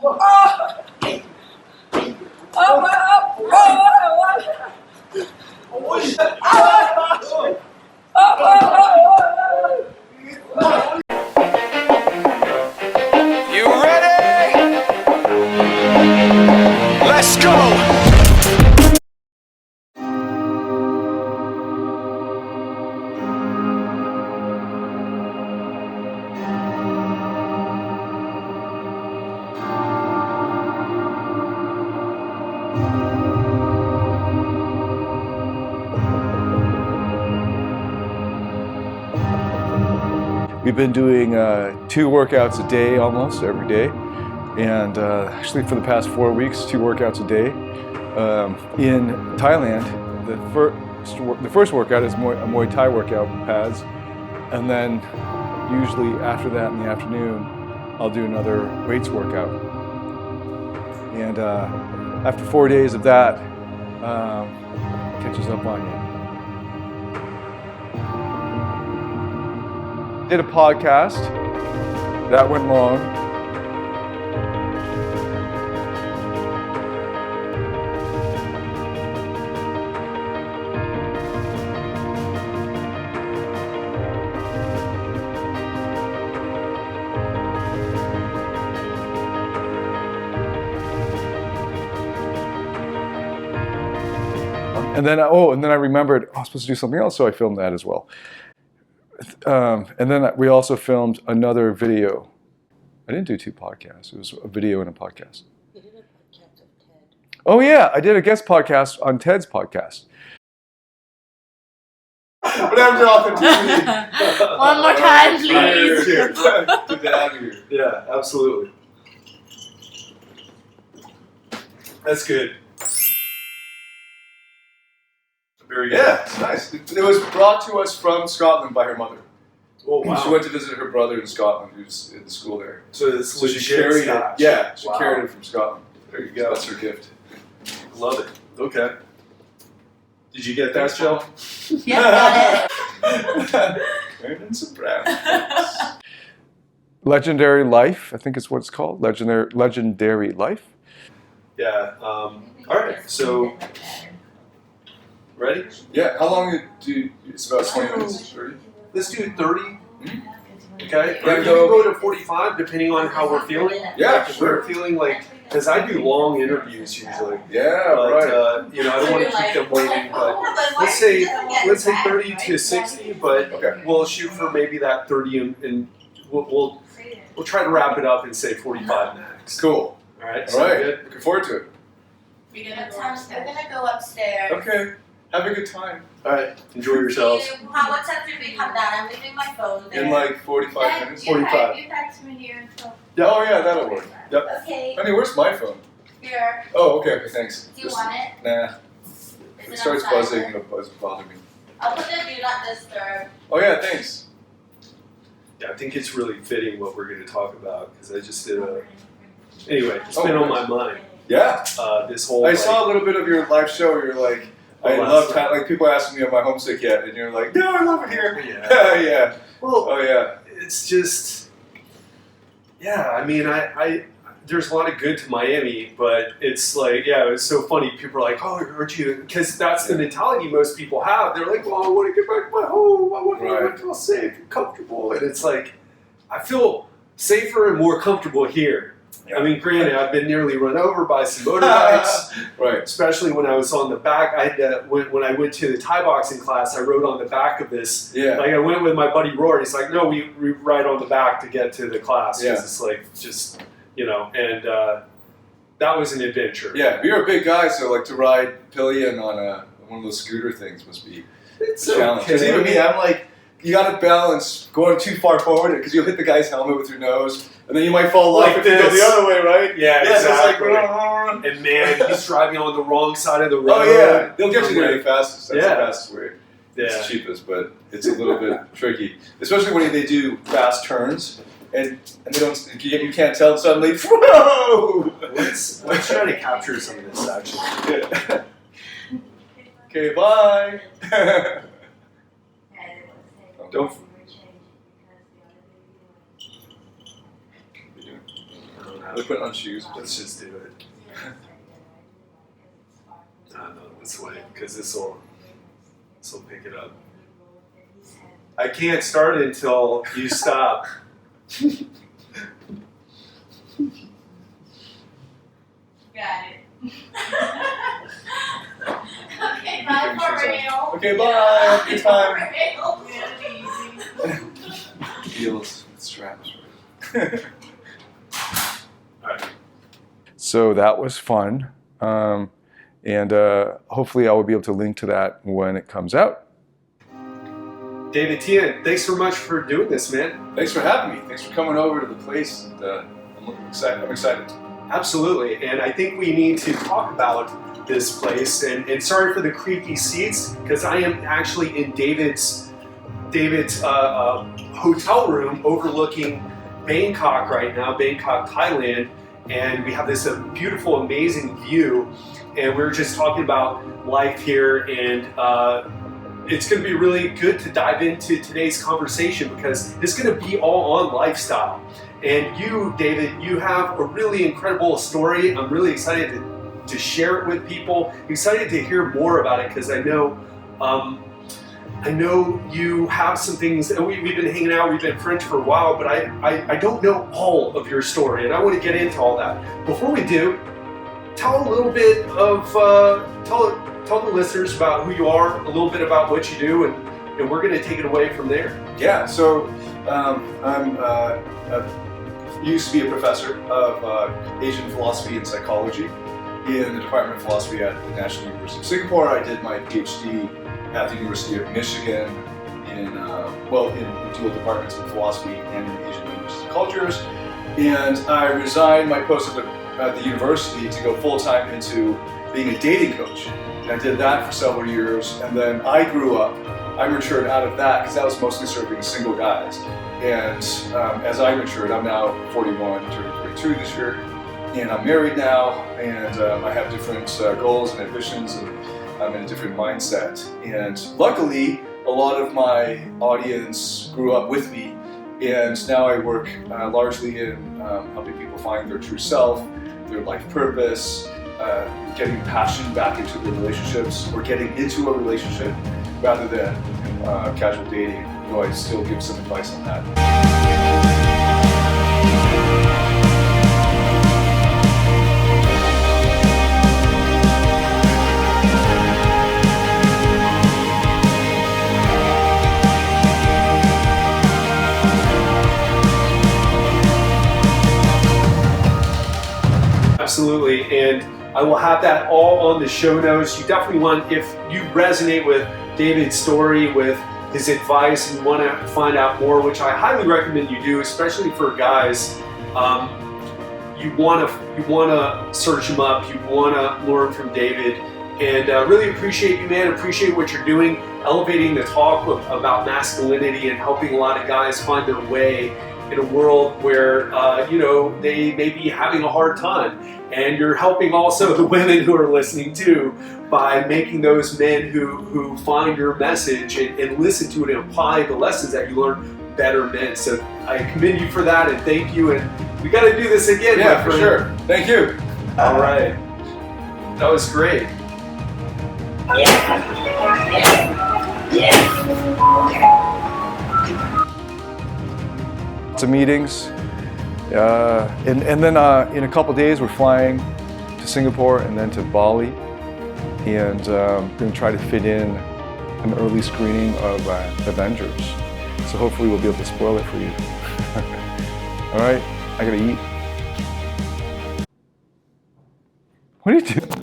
You ready? Let's go! We've been doing 2 workouts a day almost every day, and actually for the past 4 weeks, 2 workouts a day. In Thailand, the first workout is a Muay Thai workout with pads, and then usually after that in the afternoon, I'll do another weights workout. And after 4 days of that, catches up on you. Did a podcast, that went long. And then I remembered I was supposed to do something else, so I filmed that as well. And then we also filmed another video. I didn't do 2 podcasts. It was a video and a podcast. You did a podcast of Ted. Oh yeah, I did a guest podcast on Ted's podcast. What happened to authenticity? One more time, please. Good to have you. Yeah, absolutely. That's good. Very good. Yeah, it's nice. It was brought to us from Scotland by her mother. Oh wow! She went to visit her brother in Scotland, who's in school there. So this So she carried it. Yeah, she Wow. carried it from Scotland. There you So go. that's her gift. Love it. Okay. Did you get that, Jill? Yeah, got Learning some brown. Legendary Life, I think is what it's called. Legendary Life. Yeah. All right. So ready? Yeah, how long do it's about 20 minutes, 30? Let's do 30. Okay. Ready We to can go? go to 45 depending on how we're feeling. Yeah, If we're sure. feeling like, because I do long interviews usually. Yeah, But right. you know, I don't want to keep them waiting. But let's say 30 to 60. But Okay. we'll shoot for maybe that 30, and we'll try to wrap it up and say 45 max. Cool. All right. All Sound right. good? Looking forward to it. We're gonna go upstairs. Okay. Have a good time. All right. Enjoy yourselves. What time do we come down? I'm leaving my phone there. In like 45 minutes. 45. You text me here until. Oh yeah, that'll work. Yep. Okay. Honey, where's my phone? Here. Oh, okay, thanks. Do you want it? Nah. Is It starts on buzzing, silent? it'll bother me. I'll put the do not disturb. Oh yeah, thanks. Yeah, I think it's really fitting what we're going to talk about because I just did a. Anyway, it's Oh, been on nice. my mind. Yeah. This whole. I saw a little bit of your live show where you're like, I Oh, love last like people asking me, am I homesick yet? And you're like, no, I love it here. Yeah. Yeah. Well, Oh yeah. it's just. Yeah, I mean, I there's a lot of good to Miami, but it's like, yeah, it's so funny. People are like, oh, aren't you? Because that's the mentality most people have. They're like, well, I want to get back to my home. I want to feel safe and comfortable. And it's like, I feel safer and more comfortable here. Yeah. I mean, granted, I've been nearly run over by some motorbikes, Right. especially when I was on the back. I had when I went to the Thai boxing class, I rode on the back of this. Yeah. Like I went with my buddy Rory. He's like, no, we ride on the back to get to the class. 'Cause Yeah. it's like just, you know, and that was an adventure. Yeah, but you're a big guy, so like to ride pillion on one of those scooter things must be It's a challenge. Because even me, I'm like, you gotta balance going too far forward because you'll hit the guy's helmet with your nose, and then you might fall off Like if you go this. the other way, right? Yeah, So it's exactly. like, And man, he's driving on the wrong side of the road. oh yeah, they'll get you there the fastest. That's Yeah. the fastest way. It's Yeah. the cheapest, but it's a little bit tricky, especially when they do fast turns and they don't. You can't tell suddenly. Whoa! Let's try to capture some of this actually. Yeah. Okay, bye. Don't. I don't have They're putting on shoes. Let's just do it. No, let's wait, because this will pick it up. I can't start until you stop. Got it. Okay, bye for real. Okay, bye. Good time. For real. Heels with straps. Alright. So that was fun. And hopefully I will be able to link to that when it comes out. David Tian, thanks so much for doing this, man. Thanks for having me. Thanks for coming over to the place. And, I'm excited. I'm excited. Absolutely, and I think we need to talk about this place. And sorry for the creaky seats, because I am actually in David's hotel room overlooking Bangkok right now, Bangkok, Thailand, and we have this beautiful, amazing view. And we were just talking about life here, and it's going to be really good to dive into today's conversation because it's going to be all on lifestyle. And you, David, you have a really incredible story. I'm really excited to share it with people. Excited to hear more about it because I know you have some things. We've been hanging out. We've been friends for a while, but I don't know all of your story, and I want to get into all that. Before we do, tell a little bit of tell the listeners about who you are, a little bit about what you do, and we're going to take it away from there. Yeah, so I used to be a professor of Asian philosophy and psychology in the Department of Philosophy at the National University of Singapore. I did my Ph.D. at the University of Michigan in dual departments of philosophy and in Asian languages and cultures. And I resigned my post at the university to go full-time into being a dating coach. And I did that for several years, and then I grew up. I matured out of that because that was mostly serving single guys. And as I matured, I'm now 41, turning 42 this year, and I'm married now, and I have different goals and ambitions, and I'm in a different mindset. And luckily, a lot of my audience grew up with me, and now I work largely in helping people find their true self, their life purpose, getting passion back into their relationships, or getting into a relationship rather than casual dating, though I still give some advice on that. Absolutely, and I will have that all on the show notes. You definitely want, if you resonate with David's story, with his advice, and want to find out more, which I highly recommend you do, especially for guys. You want to search him up. You want to learn from David, and really appreciate you, man. Appreciate what you're doing, elevating the talk about masculinity and helping a lot of guys find their way in a world where they may be having a hard time. And you're helping also the women who are listening too by making those men who find your message and listen to it and apply the lessons that you learn better men. So I commend you for that, and thank you. And we got to do this again. Yeah, for sure. Thank you. All right. That was great. Lots of meetings. And then in a couple days we're flying to Singapore and then to Bali, and going to try to fit in an early screening of Avengers. So hopefully we'll be able to spoil it for you. All right, I gotta eat. What are you doing?